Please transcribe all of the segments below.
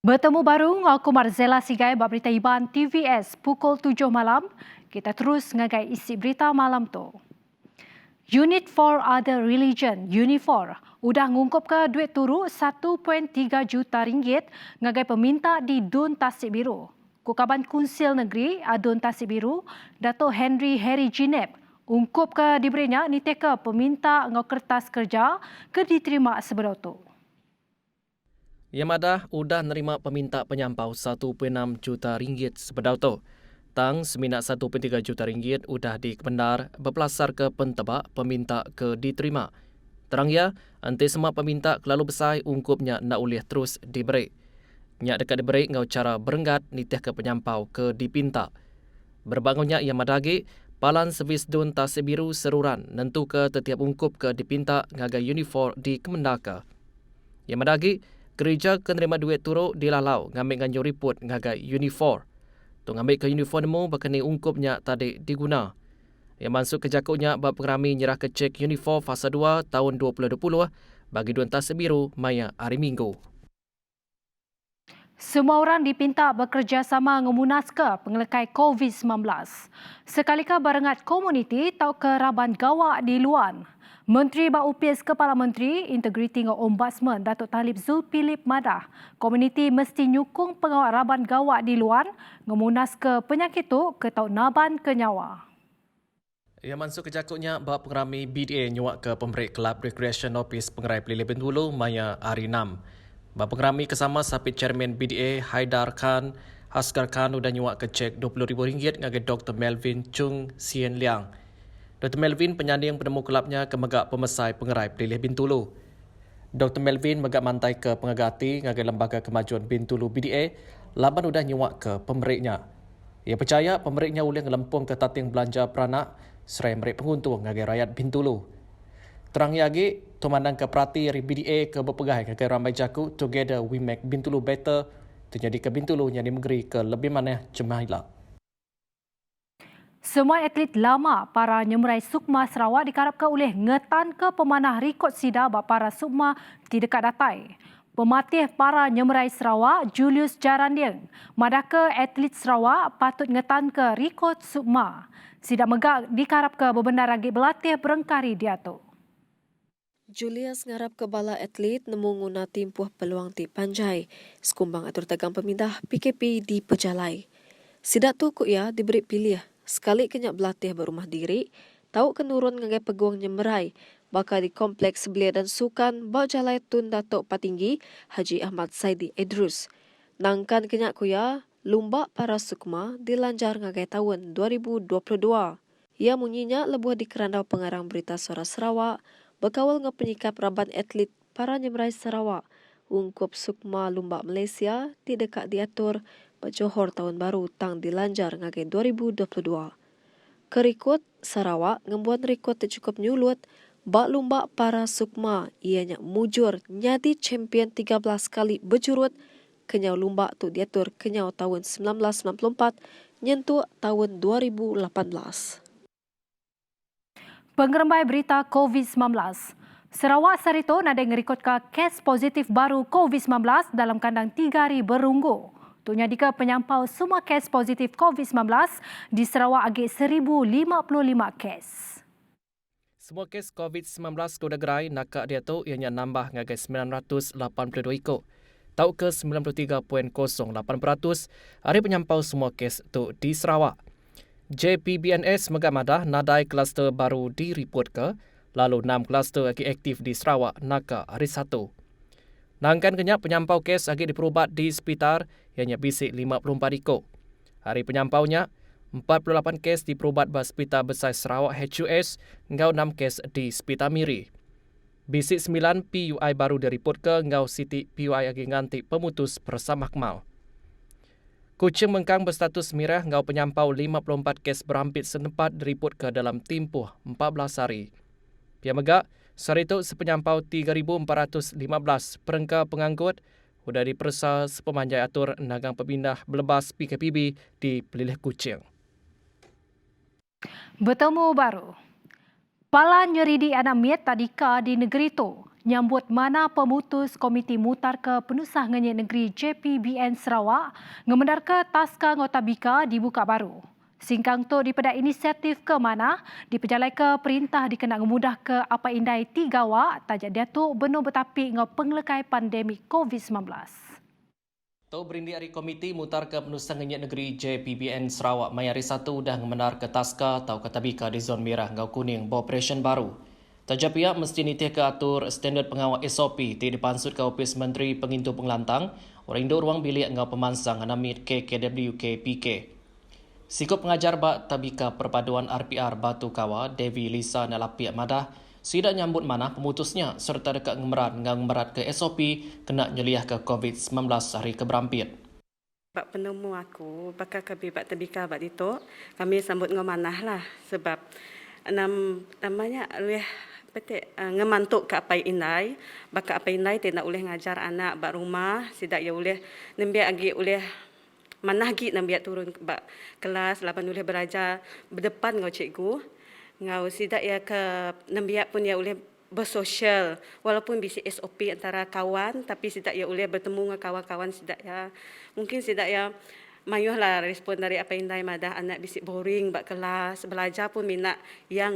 Bertemu baru aku Marzela Sigai buat berita Iban TVS pukul 7 malam. Kita terus ngagai isi berita malam tu. Unit for Other Religion, Unifor, udah ngungkup ke duit turu 1.3 juta ringgit ngagai peminta di Dun Tasik Biru. Kukaban Kunsil Negeri Adun Tasik Biru, Dato' Henry Harry Jineb, ungkup ke diberinya niteka peminta ngau kertas kerja ke diterima sebelum tu. Yamadah udah nerima peminta penyampau 1.6 juta ringgit sebedau tu. Tang seminat 1.3 juta ringgit udah dikependar berpelasar ke pentebak peminta ke diterima. Terang ya, ante semua peminta kelalu besar ungkupnya nak ulih terus diberi. Nyak dekat diberi ngau cara berenggat nitih ke penyampau ke dipinta. Berbangunnya Yamadah lagi, Palan Servis Dun Tasik Biru seruran nentu ke setiap ungkup ke dipinta ngagai unifor di Kemendaka. Yamadah lagi, gereja kenerima duit turuk dilalau ngambil nganyo report ngagai unifor. Tu ngambil ke uniform nemu berkini ungkupnya tadi diguna. Yang masuk ke jakutnya bab pengerami nyerah ke cek uniform fasa 2 tahun 2020 bagi Dun Tasik Biru maya hari Minggu. Semua orang dipinta bekerjasama ngemunaska pengelekai COVID-19. Sekalika barengat komuniti tau ke Raban Gawak di Luan. Menteri Baupis Kepala Menteri Integriti dengan Ombudsman Datuk Talib Zulkifli Madah, komuniti mesti nyukung pengawal Raban Gawak di Luan ngemunaska penyakit tu ke tau naban ke nyawa. Yang masuk ke jakutnya bab pengerami BDA nyuak ke pemberi Kelab Recreation Office Pengerai Pelilih Bintulu maya hari 6. Bab pengerami kesama sapit Chairman BDA Haidar Khan, Haskar Khan udah nyuak ke cek RM20,000 ngagai Dr. Melvin Chung Sien Liang. Dr. Melvin penyanding penemu kelabnya ke megak pemesai Pengerai Pelilih Bintulu. Dr. Melvin megak mantai ke pengagati ngagai Lembaga Kemajuan Bintulu BDA, laban udah nyuak ke pemberinya. Ia percaya pemberinya boleh ngelempung ke tating belanja peranak serai merik penguntung ngagai rakyat Bintulu. Terang lagi, tumandang ke perhati dari BDA ke berpegai ngagai ramai jaku Together We Make Bintulu Better terjadi ke Bintulu yang dimegeri ke lebih mana cemahila. Semua atlet lama para nyemerai Sukma Sarawak dikarapkan oleh ngetan ke pemanah rekod sida bak para Sukma di dekat datai. Pematih para nyemerai Sarawak Julius Jaranding, madaka atlet Sarawak patut ngetan ke rekod Sukma. Sida megak dikarap ke bebenar lagi berlatih berengkari dia tu. Julius ngarap ke bala atlet nemu nguna timpuh peluang ti Panjai, sekumbang atur tegang pemindah PKP di Pejalai. Sidak tu kuk ya diberi pilih, sekali kenyak berlatih berumah diri, tahu kenurun ngagai peguang nyemerai, bakal di kompleks belia dan sukan Bajalai Tun Datuk Patinggi Haji Ahmad Saidi Idrus. Nangkan kenyak kuya, lumba para sukma dilanjar ngagai tahun 2022. Ia munyinya lebuh di kerandau pengarang berita Suara Sarawak, berkawal dengan penyikap raban atlet para nyemerai Sarawak, ungkup sukma lumba Malaysia tidak diatur Johor tahun baru tang dilanjar ngagai 2022. Kerikut Sarawak ngembuat rekod cukup nyulut bak lumba para sukma ianya mujur nyadi champion 13 kali berjurut kenyau lumba tu diatur kenyau tahun 1994 nyentuh tahun 2018. Pengerembai berita COVID-19. Sarawak Sarito nada ngerekodkan kes positif baru COVID-19 dalam kandang 3 hari berunggu. Tunya dika penyampau semua kes positif COVID-19 di Sarawak agak 1,055 kes. Semua kes COVID-19 ke negara nakak dia tu ianya nambah ngagai 982 ikut. Tau ke 93.08% hari penyampau semua kes tu di Sarawak. JPBNS Megamadah nadai kluster baru direport ke, lalu 6 kluster lagi aktif di Sarawak nakak hari 1. Nangkan kenyak penyampau kes lagi diperubat di sekitar ianya bisik 54 ikut. Hari penyampaunya, 48 kes diperubat di Hospital Besar Sarawak HUS, ngau 6 kes di Hospital Miri. Bisik 9 PUI baru direport ke ngau Siti PUI lagi ngantik pemutus bersama Kemal. Kuching Mengkang berstatus merah ngau penyampau 54 kes berhampir senempat direport ke dalam tempoh 14 hari. Pihak megak, Sarito sepenyampau 3,415 perengka pengangkut sudah dipersa sepemanjai atur nagang pembindah belebas PKPB di Pelilih Kuching. Bertemu baru. Pala nyeridi anak miet tadika di negeri tu. nyambut mana pemutus Komiti Mutar ke Penusah Ngenyek Negeri JPBN Sarawak ngemendar ke taska ngotabika dibuka baru. Singkang tu dipedak inisiatif ke mana diperjalai ke perintah dikena ngemudah ke apa indai 3 wak tajak dia tu benar betapi ngau penglekai pandemik COVID-19. Tau berindi hari Komiti Mutar ke Penusah Ngenyek Negeri JPBN Sarawak Mai hari 1 dah ngemenar ke taska atau ketabika di zon merah ngau kuning beroperasi baru. Tajak pihak mesti nitih ke atur standard pengawal SOP ti dipansut ke Opis Menteri Pengintu Pengelantang orang Indo ruang bilik ngau pemansang anamit KKWK PK. Sikup pengajar bak tabika perpaduan RPR Batu Kawa Devi Lisa Nalapiak Madah sidak nyambut mana pemutusnya serta dekat ngemerat ke SOP kena nyeliah ke COVID-19 hari keberampit. Bak penemu aku, bakal kami bak tabika bak itu, kami sambut ngomanah lah sebab namanya oleh petik ngemantuk ke apa indai, baka apa indai tidak boleh ngajar anak bak rumah, sidak ya boleh nembiak agi oleh manah gi nembiak turun bak kelas, lapan boleh belajar berdepan ngau cikgu. Ngau sidak ya ke nembiak pun ya boleh bersosial walaupun bisi SOP antara kawan tapi sidak ya boleh bertemu dengan kawan-kawan sidak ya mungkin sidak ya mayuhlah respon dari apa indai madah anak bisi boring bak kelas belajar pun minat yang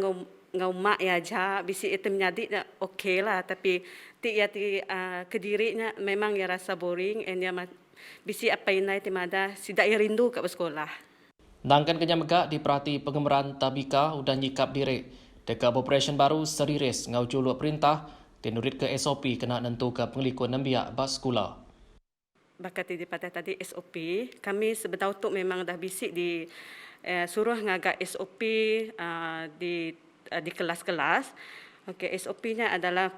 ngau mak ya ja bisi itu menjadi okeylah tapi ti kedirinya memang ya rasa boring and ya bisi apa indai ti madah sidak ya rindu kat bersekolah. Nangkan kenya megak diperhati pengemeran tabika udah nyikap diri. Dekat operasi baru serius ngau juluk perintah tinurit ke SOP kena nentu ke pengelikun nembiak bas sekolah. Bakat di pada tadi SOP, kami sebentar tu memang dah bisik di suruh ngagak SOP di kelas-kelas. Okey, SOP-nya adalah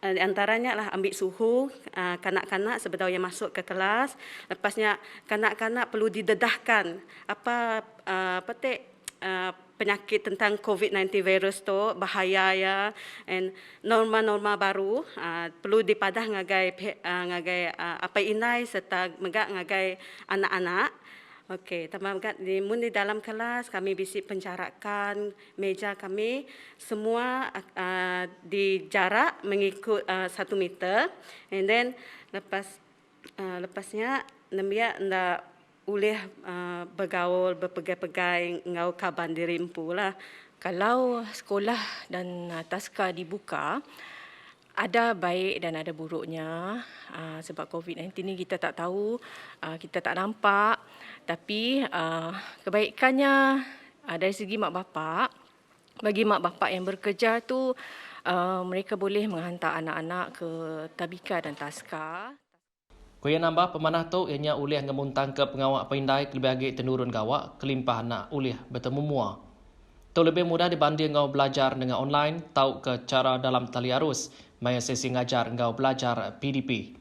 antaranya lah ambil suhu kanak-kanak sebelum yang masuk ke kelas. Lepasnya kanak-kanak perlu didedahkan apa penyakit tentang COVID-19 virus tu bahaya ya and norma-norma baru perlu dipadah ngagai apa inai serta megak ngagai anak-anak. Okey, tambah di dalam kelas kami bisi pencarakan meja kami semua dijarak mengikut 1 meter and then lepasnya nembia ndak boleh bergaul berpegai-pegai ngau kaban dirimpu lah. Kalau sekolah dan taska dibuka, ada baik dan ada buruknya sebab COVID-19 ni kita tak tahu, kita tak nampak. Tapi kebaikannya dari segi mak bapak, bagi mak bapak yang bekerja tu mereka boleh menghantar anak-anak ke tabika dan taska. Kuya nambah pemanah tu ianya ulih ngemuntang ke pengawak pindai lebih agi tenurun gawak kelimpah anak ulih bertemu mua. Tu lebih mudah dibanding ngau belajar dengan online tau ke cara dalam tali arus maya sesi ngajar ngau belajar PDP.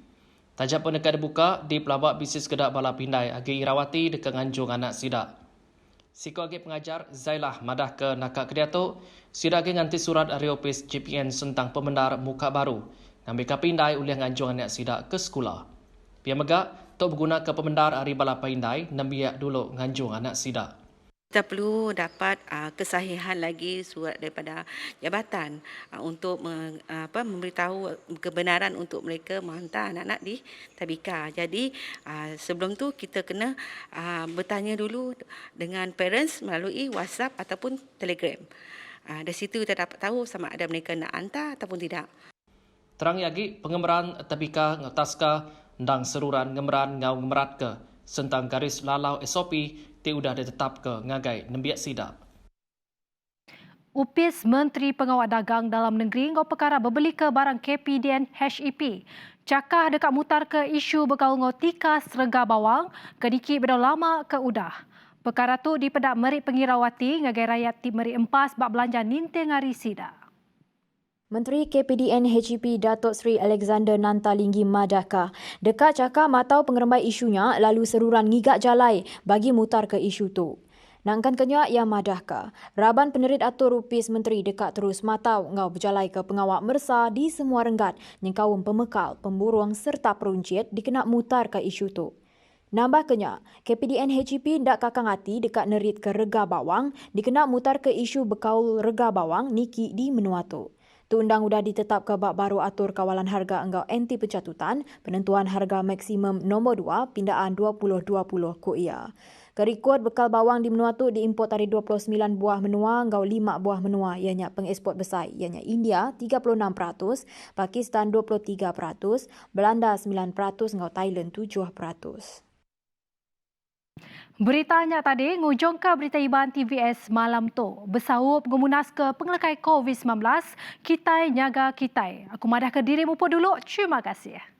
Tajak pun dekat dibuka di pelabak bisnis kedak bala pindai agi irawati dekat nganjung anak sidak. Siko agi pengajar Zailah madah ke nakak kedia tu sidak agi nganti surat dari Opis JPN tentang pemendar muka baru ngambil ke pindai ulih nganjung anak sidak ke sekolah. Pihak megak tu berguna ke pemendar hari bala pindai nambiak dulu nganjung anak sidak. Kita perlu dapat kesahihan lagi surat daripada jabatan untuk memberitahu kebenaran untuk mereka menghantar anak-anak di tabika. Jadi sebelum tu kita kena bertanya dulu dengan parents melalui WhatsApp ataupun Telegram. Dari situ kita dapat tahu sama ada mereka nak hantar ataupun tidak. Terang lagi pengemeran tabika ngataska ndang seruran ngemeran ngau ngemerat ke sentang garis lalau SOP ti udah ditetap ke ngagai nembiak sidak. Upis Menteri Pengawal Dagang Dalam Negeri ngau perkara berbeli ke barang KPDN HEP. Cakah dekat mutar ke isu bergaul ngau tikas rega bawang kediki bedau lama ke udah. Perkara tu dipedak Merit Pengirawati ngagai rakyat ti Merit Empas bak belanja ninteng hari sidak. Menteri KPDN HEP Datuk Seri Alexander Nantalinggi Madaka dekat cakap matau pengerembai isunya lalu seruran ngigak jalai bagi mutar ke isu tu. Nangkan kenyak yang Madaka, Raban Penerit Atur Upis Menteri dekat terus matau ngau berjalai ke pengawak mersa di semua renggat nyengkawum pemekal, pemburuang serta peruncit dikena mutar ke isu tu. Nambah kenyak, KPDN HEP ndak kakang hati dekat nerit ke rega bawang dikena mutar ke isu bekaul rega bawang niki di menua tu. Tu undang udah ditetap ke bab baru atur kawalan harga enggau anti pencatutan, penentuan harga maksimum nombor 2 pindaan 2020 ko ia. Kerikut bekal bawang di menua tu diimport dari 29 buah menua enggau 5 buah menua ianya pengeksport besar ianya India 36%, Pakistan 23%, Belanda 9% enggau Thailand 7%. Beritanya tadi ngujung ke berita Iban TVS malam tu. Bersaup gumunas ke penglekai COVID-19, kitai nyaga kitai. Aku madah ke dirimu pun dulu. Terima kasih.